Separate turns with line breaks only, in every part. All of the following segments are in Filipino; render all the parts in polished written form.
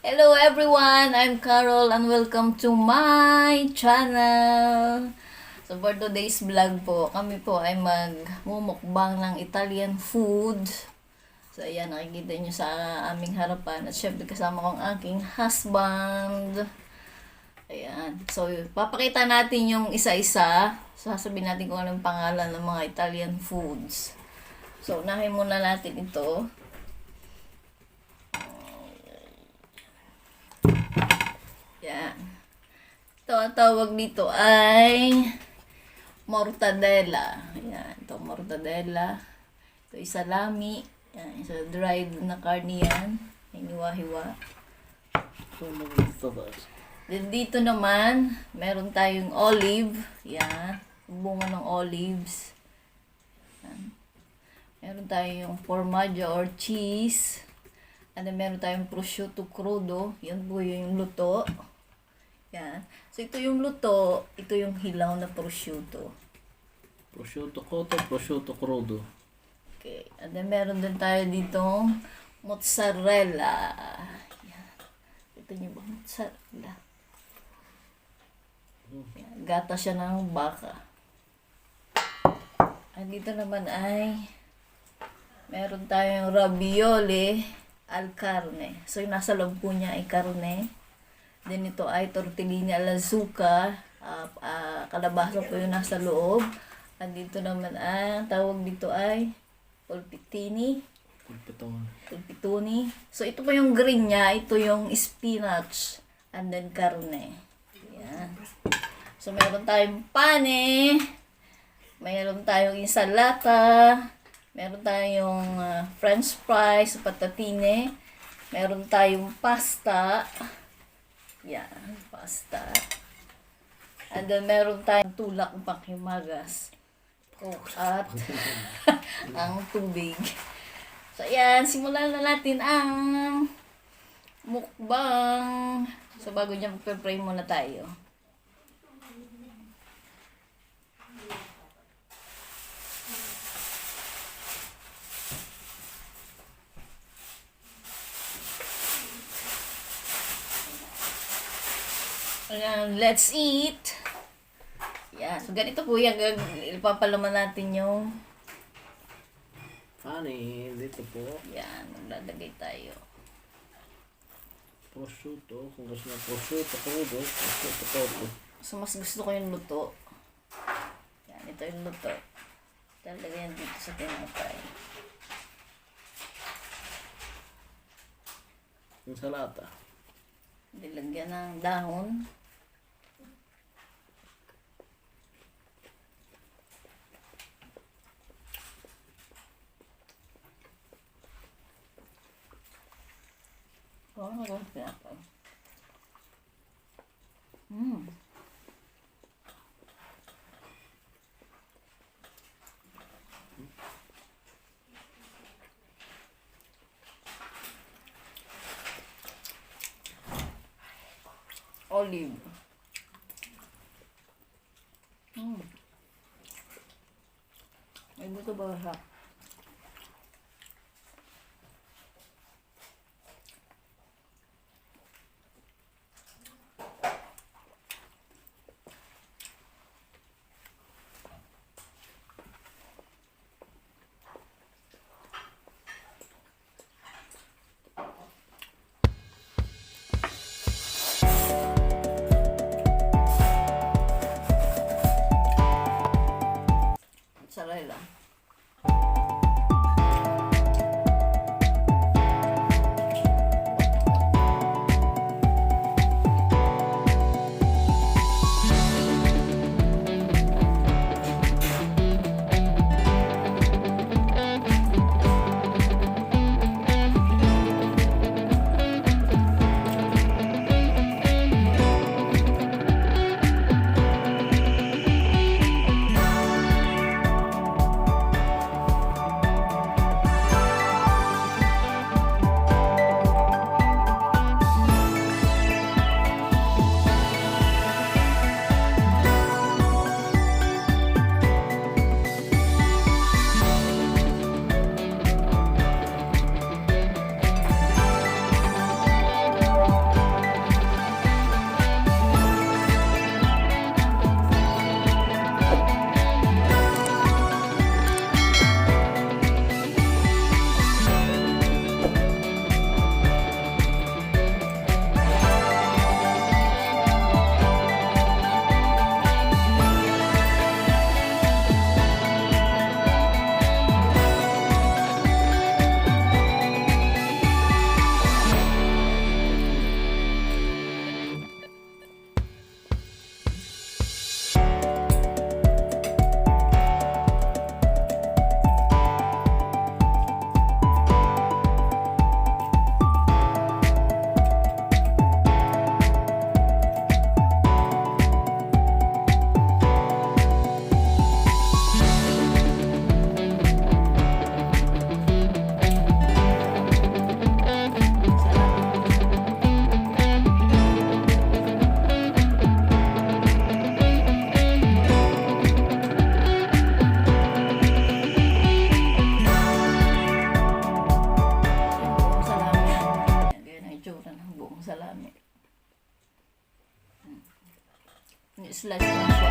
Hello everyone, I'm Carol and welcome to my channel. So for today's vlog po, kami po ay magmumukbang ng Italian food. So ayan, nakikita nyo sa aming harapan. At syempre kasama ko ang aking husband. Ayan. So papakita natin yung isa-isa. So sasabihin natin kung anong pangalan ng mga Italian foods. So unahin muna natin ito. Yan. Ito, ang tawag dito ay mortadella. Yan, ito mortadella. Ito ay salami. Yan, isa dried na carne yan. Hiniwa-hiwa. Then dito naman, meron tayong olive. Yan, bunga ng olives. Yan. Meron tayong formaggio or cheese. And then meron tayong prosciutto crudo. Yan po yung luto. Yan. So, ito yung luto. Ito yung hilaw na prosciutto.
Prosciutto cotto, prosciutto crudo.
Okay. And then, meron din tayo ditong mozzarella. Yan. Ito nyo ba? Mozzarella. Yan. Gata siya ng baka. At dito naman ay meron tayong ravioli al carne. So, yung nasa loob po niya ay carne. Then ito ay tortellini alla zucca, kalabasa po yung nasa loob. At dito naman ang tawag dito ay polpettini. Polpettoni. So ito po yung green niya, ito yung spinach and then carne. Ayan. So meron tayong pane, meron tayong insalata, meron tayong french fries, patatine, meron tayong pasta. Yan, pasta. And then, meron tayong tulak panghimagas. At ang tubig. So, yan. Simulan na natin ang mukbang. So, bago niya magpe-pray muna tayo. Ayan, let's eat. Yeah, so ganito po yan. Ipapalaman natin yung
Honey, dito po.
yan, maglalagay tayo.
Prosciutto, kung gusto na prosciutto crudo, prosciutto cotto.
So mas gusto ko yung luto. Yan, ito yung luto. Talagay yan dito sa tinapay.
Insalata.
Nilagyan ng dahon. Oh, ano pinapay? Olive. Ay, gusto ba siya? Mozzarella. slice lang siya.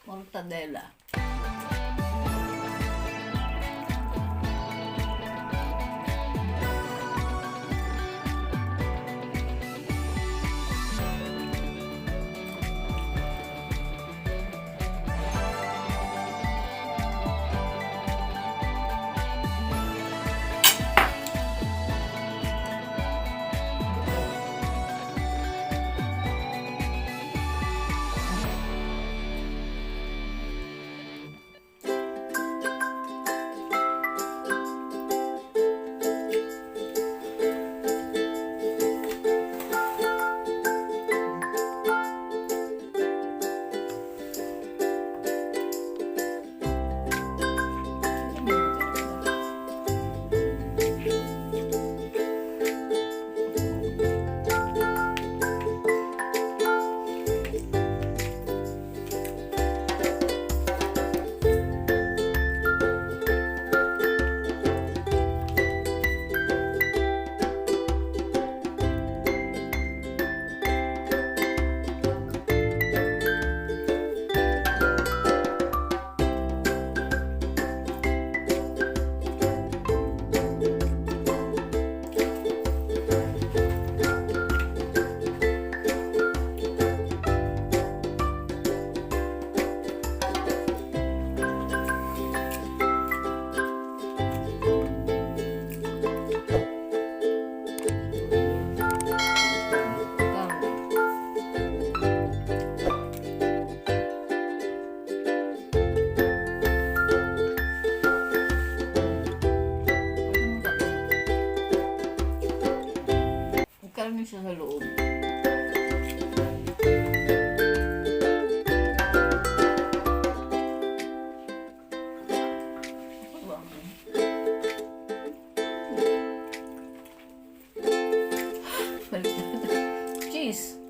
Mortadella. Karne siya sa loob. Cheese.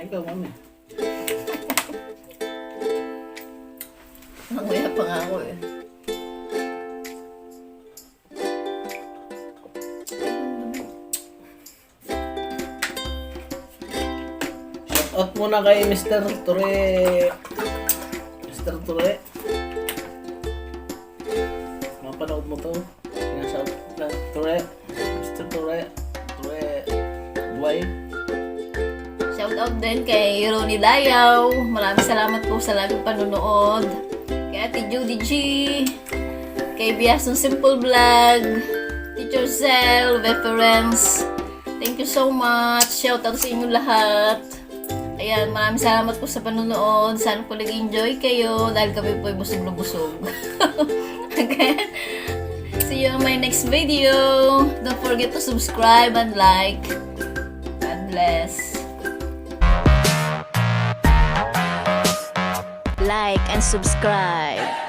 ikaw, mami.
Nanguya pa nga ako eh.
Shout out muna kay Mr. Ture. Mr. Ture. Mapanood mo to. Shout out Ture. Mr. Ture. Ture. Buhay.
Shout out din kay Ronnie Dayaw. Maraming salamat po sa laging panunood. Kay Ate Judy G. Kay Biasong Simple Vlog. Teacher Cell. Reference. Thank you so much. Shout out sa inyo lahat. Ayan, maraming salamat po sa panunood. Sana po nag-enjoy kayo dahil kami po ay busog na busog. Again, see you on my next video. Don't forget to subscribe and like. God bless. Like and subscribe.